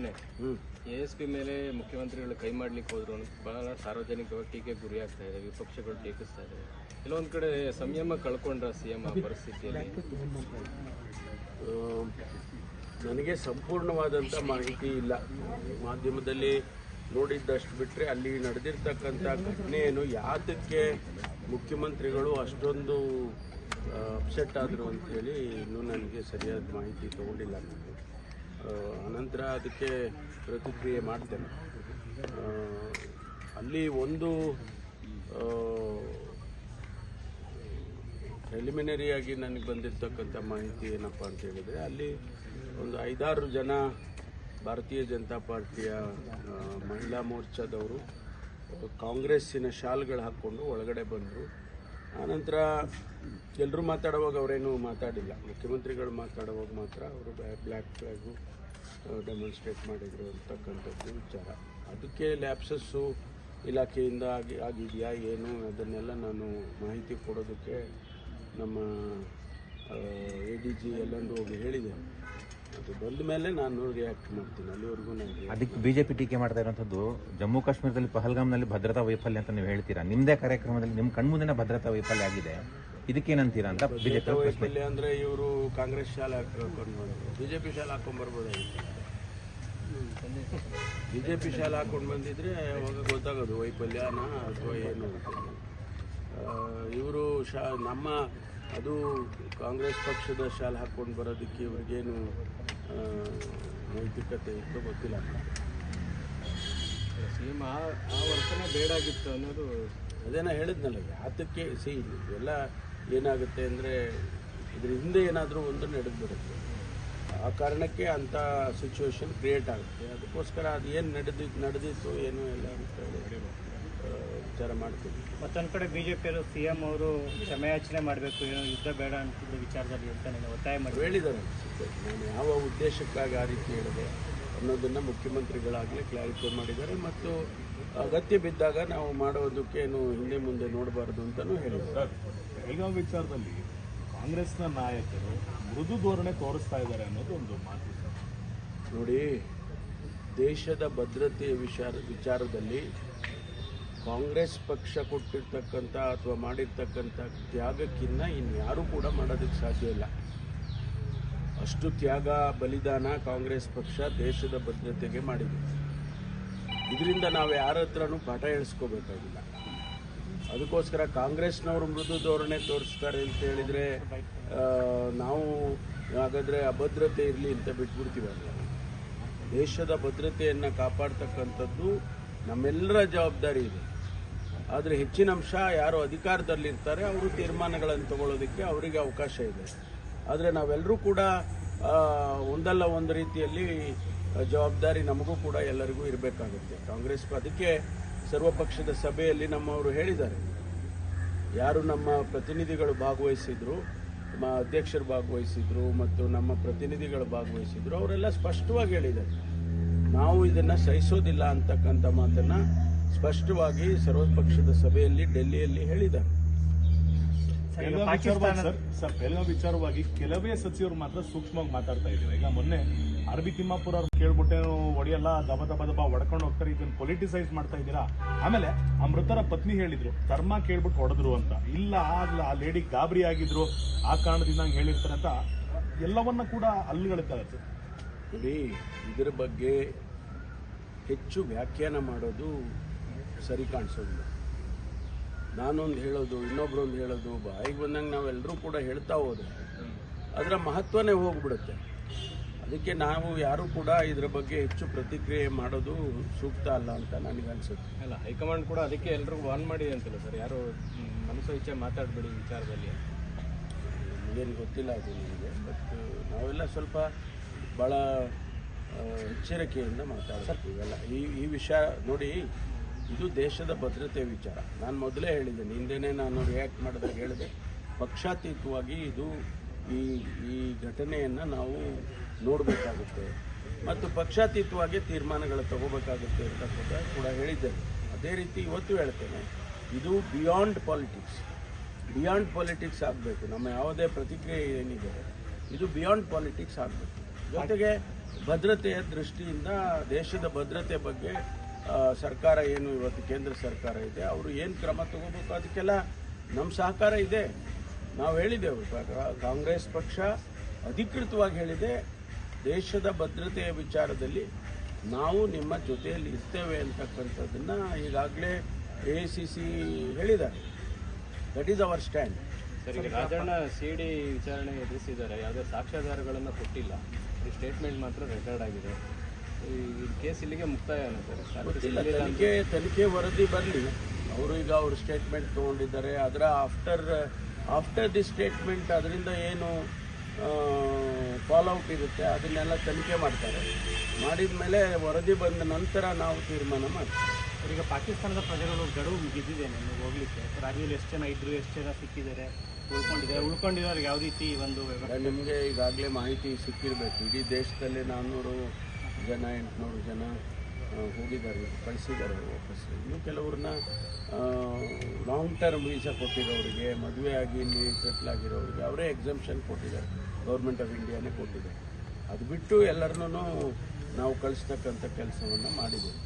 ಘಟನೆ ASP ಮೇಲೆ ಮುಖ್ಯಮಂತ್ರಿಗಳು ಕೈ ಮಾಡ್ಲಿಕ್ಕೆ ಹೋದ್ರು ಅಂತ ಬಹಳ ಸಾರ್ವಜನಿಕವಾಗಿ ಟೀಕೆಗೆ ಗುರಿ ಆಗ್ತಾ ಇದೆ, ವಿಪಕ್ಷಗಳು ಟೀಕಿಸ್ತಾ ಇದೆ. ಕೆಲವೊಂದು ಕಡೆ ಸಂಯಮ ಕಳ್ಕೊಂಡ್ರ CM ಆ ಪರಿಸ್ಥಿತಿಯಲ್ಲಿ. ನನಗೆ ಸಂಪೂರ್ಣವಾದಂಥ ಮಾಹಿತಿ ಇಲ್ಲ. ಮಾಧ್ಯಮದಲ್ಲಿ ನೋಡಿದ್ದಷ್ಟು ಬಿಟ್ಟರೆ ಅಲ್ಲಿ ನಡೆದಿರ್ತಕ್ಕಂಥ ಘಟನೆ ಏನು, ಯಾತಕ್ಕೆ ಮುಖ್ಯಮಂತ್ರಿಗಳು ಅಷ್ಟೊಂದು ಅಪ್ಸೆಟ್ ಆದರು ಅಂತೇಳಿ ಇನ್ನೂ ನನಗೆ ಸರಿಯಾದ ಮಾಹಿತಿ ತಗೊಂಡಿಲ್ಲ ನಾನು. ಅನಂತರ ಅದಕ್ಕೆ ಪ್ರತಿಕ್ರಿಯೆ ಮಾಡ್ತೇನೆ. ಅಲ್ಲಿ ಒಂದು ಪ್ರಿಲಿಮಿನರಿಯಾಗಿ ನನಗೆ ಬಂದಿರತಕ್ಕಂಥ ಮಾಹಿತಿ ಏನಪ್ಪ ಅಂತ ಹೇಳಿದರೆ, ಅಲ್ಲಿ ಒಂದು 5-6 ಜನ ಭಾರತೀಯ ಜನತಾ ಪಾರ್ಟಿಯ ಮಹಿಳಾ ಮೋರ್ಚಾದವರು ಕಾಂಗ್ರೆಸ್ಸಿನ ಶಾಲ್ಗಳು ಹಾಕ್ಕೊಂಡು ಒಳಗಡೆ ಬಂದರು. ಆನಂತರ ಎಲ್ಲರೂ ಮಾತಾಡುವಾಗ ಅವರೇನು ಮಾತಾಡಿಲ್ಲ. ಮುಖ್ಯಮಂತ್ರಿಗಳು ಮಾತಾಡುವಾಗ ಮಾತ್ರ ಅವರು ಬ್ಲ್ಯಾಕ್ ಫ್ಲ್ಯಾಗು ಡೆಮಾನ್ಸ್ಟ್ರೇಟ್ ಮಾಡಿದರು ಅಂತಕ್ಕಂಥದ್ದು ವಿಚಾರ. ಅದಕ್ಕೆ ಲ್ಯಾಪ್ಸಸ್ಸು ಇಲಾಖೆಯಿಂದ ಆಗಿದೆಯಾ ಏನು ಅದನ್ನೆಲ್ಲ ನಾನು ಮಾಹಿತಿ ಕೊಡೋದಕ್ಕೆ ನಮ್ಮ ADG ಎಲ್ಲಂದು ಹೋಗಿ ಹೇಳಿದ್ದೇನೆ. ಅದು ಬಂದ ಮೇಲೆ ನಾನು ರಿಯಾಕ್ಟ್ ಮಾಡ್ತೀನಿ. ಅಲ್ಲಿವರೆಗೂ ನನಗೆ ಅದಕ್ಕೆ BJP ಟೀಕೆ ಮಾಡ್ತಾ ಇರುವಂಥದ್ದು ಜಮ್ಮು ಕಾಶ್ಮೀರದಲ್ಲಿ ಪಹಲ್ಗಾಮ್ನಲ್ಲಿ ಭದ್ರತಾ ವೈಫಲ್ಯ ಅಂತ ನೀವು ಹೇಳ್ತೀರಾ. ನಿಮ್ಮದೇ ಕಾರ್ಯಕ್ರಮದಲ್ಲಿ ನಿಮ್ಮ ಕಣ್ಮುಂದಿನ ಭದ್ರತಾ ವೈಫಲ್ಯ ಆಗಿದೆ, ಇದಕ್ಕೇನಂತೀರಾ ಅಂತ BJP ವೈಫಲ್ಯ ಅಂದರೆ ಇವರು ಕಾಂಗ್ರೆಸ್ ಶಾಲೆ ಹಾಕೊಂಡು ಬಂದರು, BJP ಶಾಲೆ ಹಾಕೊಂಡು ಬರ್ಬೋದಾಗಿತ್ತು. BJP ಶಾಲೆ ಹಾಕೊಂಡು ಬಂದಿದ್ರೆ ಅವಾಗ ಗೊತ್ತಾಗೋದು ವೈಫಲ್ಯನ ಅಥವಾ ಏನು ಅಂತ. ಇವರು ನಮ್ಮ ಅದು ಕಾಂಗ್ರೆಸ್ ಪಕ್ಷದ ಶಾಲೆ ಹಾಕ್ಕೊಂಡು ಬರೋದಕ್ಕೆ ಇವ್ರಿಗೇನು ನೈತಿಕತೆ ಇತ್ತು ಗೊತ್ತಿಲ್ಲ. CM ಆ ವರ್ತನೆ ಬೇಡಾಗಿತ್ತು ಅನ್ನೋದು ಅದೇನೋ ಹೇಳಿದ್ನಲ್ಲ. ಯಾತಕ್ಕೆ ಎಲ್ಲ ಏನಾಗುತ್ತೆ ಅಂದರೆ ಇದ್ರ ಹಿಂದೆ ಏನಾದರೂ ಒಂದು ನಡೆದ್ಬಿಡುತ್ತೆ. ಆ ಕಾರಣಕ್ಕೆ ಅಂಥ ಸಿಚುವೇಶನ್ ಕ್ರಿಯೇಟ್ ಆಗುತ್ತೆ. ಅದಕ್ಕೋಸ್ಕರ ಅದು ಏನು ನಡೆದಿತ್ತು ಏನು ಎಲ್ಲ ಅಂತ ಹೇಳಿ ವಿಚಾರ ಮಾಡ್ತೀವಿ. ಮತ್ತೊಂದು ಕಡೆ BJPಯವರು CM ಅವರು ಕ್ಷಮೆಯಾಚನೆ ಮಾಡಬೇಕು, ಏನೋ ಯುದ್ಧ ಬೇಡ ಅಂತಿದ್ದ ವಿಚಾರದಲ್ಲಿ ಅಂತ ಒತ್ತಾಯ ಮಾಡಿ ಹೇಳಿದ್ದಾರೆ. ನಾನು ಯಾವ ಉದ್ದೇಶಕ್ಕಾಗಿ ಆ ರೀತಿ ಹೇಳಿದೆ ಅನ್ನೋದನ್ನು ಮುಖ್ಯಮಂತ್ರಿಗಳಾಗಲೇ ಕ್ಲಾರಿಫೈ ಮಾಡಿದ್ದಾರೆ. ಮತ್ತು ಅಗತ್ಯ ಬಿದ್ದಾಗ ನಾವು ಮಾಡೋದಕ್ಕೇನು ಹಿಂದೆ ಮುಂದೆ ನೋಡಬಾರ್ದು ಅಂತಲೂ ಹೇಳಿದ್ದಾರೆ. ಬೆಳಗಾವಿ ವಿಚಾರದಲ್ಲಿ ಕಾಂಗ್ರೆಸ್ನ ನಾಯಕರು ಮೃದು ಧೋರಣೆ ತೋರಿಸ್ತಾ ಇದ್ದಾರೆ ಅನ್ನೋದು ಒಂದು ಮಾತು. ನೋಡಿ, ದೇಶದ ಭದ್ರತೆಯ ವಿಚಾರದಲ್ಲಿ ಕಾಂಗ್ರೆಸ್ ಪಕ್ಷ ಕೊಟ್ಟಿರ್ತಕ್ಕಂಥ ಅಥವಾ ಮಾಡಿರ್ತಕ್ಕಂಥ ತ್ಯಾಗಕ್ಕಿಂತ ಇನ್ಯಾರೂ ಕೂಡ ಮಾಡೋದಕ್ಕೆ ಸಾಧ್ಯ ಇಲ್ಲ. ಅಷ್ಟು ತ್ಯಾಗ ಬಲಿದಾನ ಕಾಂಗ್ರೆಸ್ ಪಕ್ಷ ದೇಶದ ಭದ್ರತೆಗೆ ಮಾಡಿದೆ. ಇದರಿಂದ ನಾವು ಯಾರ ಹತ್ರನೂ ಪಾಠ ಹೇಳಿಸ್ಕೋಬೇಕಾಗಿಲ್ಲ. ಅದಕ್ಕೋಸ್ಕರ ಕಾಂಗ್ರೆಸ್ನವರು ಮೃದು ಧೋರಣೆ ತೋರಿಸ್ತಾರೆ ಅಂತ ಹೇಳಿದರೆ ನಾವು ಹಾಗಾದರೆ ಅಭದ್ರತೆ ಇರಲಿ ಅಂತ ಬಿಟ್ಬಿಡ್ತೀವಲ್ಲ. ದೇಶದ ಭದ್ರತೆಯನ್ನು ಕಾಪಾಡ್ತಕ್ಕಂಥದ್ದು ನಮ್ಮೆಲ್ಲರ ಜವಾಬ್ದಾರಿ ಇದೆ. ಆದರೆ ಹೆಚ್ಚಿನ ಅಂಶ ಯಾರು ಅಧಿಕಾರದಲ್ಲಿರ್ತಾರೆ ಅವರು ತೀರ್ಮಾನಗಳನ್ನು ತಗೊಳ್ಳೋದಕ್ಕೆ ಅವರಿಗೆ ಅವಕಾಶ ಇದೆ. ಆದರೆ ನಾವೆಲ್ಲರೂ ಕೂಡ ಒಂದಲ್ಲ ಒಂದು ರೀತಿಯಲ್ಲಿ ಜವಾಬ್ದಾರಿ ನಮಗೂ ಕೂಡ ಎಲ್ಲರಿಗೂ ಇರಬೇಕಾಗುತ್ತೆ. ಕಾಂಗ್ರೆಸ್ ಅದಕ್ಕೆ ಸರ್ವಪಕ್ಷದ ಸಭೆಯಲ್ಲಿ ನಮ್ಮವರು ಹೇಳಿದ್ದಾರೆ. ಯಾರು ನಮ್ಮ ಪ್ರತಿನಿಧಿಗಳು ಭಾಗವಹಿಸಿದ್ರು, ನಮ್ಮ ಅಧ್ಯಕ್ಷರು ಭಾಗವಹಿಸಿದ್ರು ಮತ್ತು ನಮ್ಮ ಪ್ರತಿನಿಧಿಗಳು ಭಾಗವಹಿಸಿದ್ರು, ಅವರೆಲ್ಲ ಸ್ಪಷ್ಟವಾಗಿ ಹೇಳಿದ್ದಾರೆ ನಾವು ಇದನ್ನು ಸಹಿಸೋದಿಲ್ಲ ಅಂತಕ್ಕಂಥ ಮಾತನ್ನು ಸ್ಪಷ್ಟವಾಗಿ ಸರ್ವಪಕ್ಷದ ಸಭೆಯಲ್ಲಿ ಡೆಲ್ಲಿಯಲ್ಲಿ ಹೇಳಿದ್ದಾರೆ. ಬೆಳಗಾವಿ ವಿಚಾರವಾಗಿ ಕೆಲವೇ ಸಚಿವರು ಮಾತ್ರ ಸೂಕ್ಷ್ಮವಾಗಿ ಮಾತಾಡ್ತಾ ಇದ್ದಾರೆ. ಈಗ ಮೊನ್ನೆ ಅರಬಿ ತಿಮ್ಮಾಪುರ ಅವ್ರು ಕೇಳ್ಬಿಟ್ಟೇನು ಒಡೆಯಲ್ಲ, ದಬ ಹೊಡ್ಕೊಂಡು ಹೋಗ್ತಾರೆ, ಇದನ್ನು ಪೊಲಿಟಿಸೈಸ್ ಮಾಡ್ತಾ ಇದ್ದೀರಾ. ಆಮೇಲೆ ಆ ಮೃತರ ಪತ್ನಿ ಹೇಳಿದ್ರು ಧರ್ಮ ಕೇಳ್ಬಿಟ್ಟು ಹೊಡೆದ್ರು ಅಂತ. ಇಲ್ಲ ಆ ಲೇಡಿ ಗಾಬರಿ ಆಗಿದ್ರು, ಆ ಕಾರಣದಿಂದ ಹಂಗೆ ಹೇಳಿರ್ತಾರೆ ಅಂತ ಎಲ್ಲವನ್ನ ಕೂಡ ಅಲ್ಲುಗಳಿದ್ದಾರೆ. ನೋಡಿ, ಇದರ ಬಗ್ಗೆ ಹೆಚ್ಚು ವ್ಯಾಖ್ಯಾನ ಮಾಡೋದು ಸರಿ ಕಾಣಿಸೋದಿಲ್ಲ. ನಾನೊಂದು ಹೇಳೋದು, ಇನ್ನೊಬ್ರೊಂದು ಹೇಳೋದು, ಬಾಯಿಗೆ ಬಂದಂಗೆ ನಾವೆಲ್ಲರೂ ಕೂಡ ಹೇಳ್ತಾ ಹೋದ್ರೆ ಅದರ ಮಹತ್ವನೇ ಹೋಗ್ಬಿಡುತ್ತೆ. ಅದಕ್ಕೆ ನಾವು ಯಾರೂ ಕೂಡ ಇದರ ಬಗ್ಗೆ ಹೆಚ್ಚು ಪ್ರತಿಕ್ರಿಯೆ ಮಾಡೋದು ಸೂಕ್ತ ಅಲ್ಲ ಅಂತ ನನಗನ್ಸುತ್ತೆ. ಅಲ್ಲ, ಹೈಕಮಾಂಡ್ ಕೂಡ ಅದಕ್ಕೆ ಎಲ್ರಿಗೂ ವಾರ್ನ್ ಮಾಡಿದೆ ಅಂತಲ್ಲ ಸರ್, ಯಾರು ಮನಸ್ಸು ಇಚ್ಛೆ ಮಾತಾಡಬೇಡಿ ವಿಚಾರದಲ್ಲಿ. ಏನು ಗೊತ್ತಿಲ್ಲ ಅದು ನನಗೆ. ಬಟ್ ನಾವೆಲ್ಲ ಸ್ವಲ್ಪ ಭಾಳ ಎಚ್ಚರಿಕೆಯಿಂದ ಮಾತಾಡ್ತೀವಲ್ಲ ಈ ವಿಷಯ. ನೋಡಿ, ಇದು ದೇಶದ ಭದ್ರತೆ ವಿಚಾರ. ನಾನು ಮೊದಲೇ ಹೇಳಿದ್ದೇನೆ, ಹಿಂದೆನೇ ನಾನು ರಿಯಾಕ್ಟ್ ಮಾಡಿದಾಗ ಹೇಳಿದೆ, ಪಕ್ಷಾತೀತವಾಗಿ ಇದು ಈ ಘಟನೆಯನ್ನು ನಾವು ನೋಡಬೇಕಾಗುತ್ತೆ ಮತ್ತು ಪಕ್ಷಾತೀತವಾಗಿ ತೀರ್ಮಾನಗಳು ತಗೋಬೇಕಾಗುತ್ತೆ ಅಂತ ಕೂಡ ಹೇಳಿದ್ದೇನೆ. ಅದೇ ರೀತಿ ಇವತ್ತು ಹೇಳ್ತೇನೆ, ಇದು ಬಿಯಾಂಡ್ ಪಾಲಿಟಿಕ್ಸ್ ಆಗಬೇಕು. ನಮ್ಮ ಯಾವುದೇ ಪ್ರತಿಕ್ರಿಯೆ ಏನಿದೆ ಇದು ಬಿಯಾಂಡ್ ಪಾಲಿಟಿಕ್ಸ್ ಆಗಬೇಕು. ಜೊತೆಗೆ ಭದ್ರತೆಯ ದೃಷ್ಟಿಯಿಂದ ದೇಶದ ಭದ್ರತೆ ಬಗ್ಗೆ ಸರ್ಕಾರ ಏನು ಇವತ್ತು ಕೇಂದ್ರ ಸರ್ಕಾರ ಇದೆ ಅವರು ಏನು ಕ್ರಮ ತಗೋಬೇಕು ಅದಕ್ಕೆಲ್ಲ ನಮ್ಮ ಸಹಕಾರ ಇದೆ. ನಾವು ಹೇಳಿದ್ದೆವು, ಕಾಂಗ್ರೆಸ್ ಪಕ್ಷ ಅಧಿಕೃತವಾಗಿ ಹೇಳಿದೆ, ದೇಶದ ಭದ್ರತೆಯ ವಿಚಾರದಲ್ಲಿ ನಾವು ನಿಮ್ಮ ಜೊತೆಯಲ್ಲಿ ಇರ್ತೇವೆ ಅಂತಕ್ಕಂಥದ್ದನ್ನು ಈಗಾಗಲೇ AICC ಹೇಳಿದ್ದಾರೆ. That is our stand. Sir, ಈಗ ರಾಜಣ್ಣ CID ವಿಚಾರಣೆ ಎದುರಿಸಿದ್ದಾರೆ, ಯಾವುದೇ ಸಾಕ್ಷ್ಯಾಧಾರಗಳನ್ನು ಕೊಟ್ಟಿಲ್ಲ, ಈ ಸ್ಟೇಟ್ಮೆಂಟ್ ಮಾತ್ರ ರೆಕಾರ್ಡ್ ಆಗಿದೆ. ಈ ಕೇಸ್ ಇಲ್ಲಿಗೆ ಮುಕ್ತಾಯ ಅನ್ನುತ್ತಾರೆ. ಗೊತ್ತಿಲ್ಲ, ತನಿಖೆ ವರದಿ ಬರಲಿ. ಅವರು ಈಗ ಅವ್ರ ಸ್ಟೇಟ್ಮೆಂಟ್ ತೊಗೊಂಡಿದ್ದಾರೆ. ಅದರ ಆಫ್ಟರ್ ದಿ ಸ್ಟೇಟ್ಮೆಂಟ್ ಅದರಿಂದ ಏನು ಫಾಲೋಔಟ್ ಇರುತ್ತೆ ಅದನ್ನೆಲ್ಲ ತನಿಖೆ ಮಾಡ್ತಾರೆ. ಮಾಡಿದ ಮೇಲೆ ವರದಿ ಬಂದ ನಂತರ ನಾವು ತೀರ್ಮಾನ ಮಾಡ್ತೀವಿ. ಈಗ ಪಾಕಿಸ್ತಾನದ ಪ್ರಜೆಗಳು ಗಡುವು ಮುಗಿದಿದೆ ನಿಮಗೆ ಹೋಗ್ಲಿಕ್ಕೆ. ರಾಜ್ಯದಲ್ಲಿ ಎಷ್ಟು ಜನ ಇದ್ರು, ಎಷ್ಟು ಜನ ಸಿಕ್ಕಿದ್ದಾರೆ, ಉಳ್ಕೊಂಡಿರೋರಿಗೆ ಯಾವ ರೀತಿ ಒಂದು ನಿಮಗೆ ಈಗಾಗಲೇ ಮಾಹಿತಿ ಸಿಕ್ಕಿರಬೇಕು. ಇಡೀ ದೇಶದಲ್ಲಿ 400 ಜನ 800 ಜನ ಹೋಗಿದ್ದಾರೆ, ಕಳಿಸಿದ್ದಾರೆ ವಾಪಸ್. ಇನ್ನು ಕೆಲವ್ರನ್ನ ಲಾಂಗ್ ಟರ್ಮ್ ವೀಸಾ ಕೊಟ್ಟಿರೋರಿಗೆ, ಮದುವೆ ಆಗಿ ಇಲ್ಲಿ ಸೆಟ್ಲ್ ಆಗಿರೋರಿಗೆ ಅವರೇ ಎಕ್ಸಂಪ್ಷನ್ ಕೊಟ್ಟಿದ್ದಾರೆ. ಗೌರ್ಮೆಂಟ್ ಆಫ್ ಇಂಡಿಯಾನೇ ಕೊಟ್ಟಿದೆ. ಅದು ಬಿಟ್ಟು ಎಲ್ಲರನ್ನೂ ನಾವು ಕಳಿಸ್ತಕ್ಕಂಥ ಕೆಲಸವನ್ನು ಮಾಡಿದ್ದೇವೆ.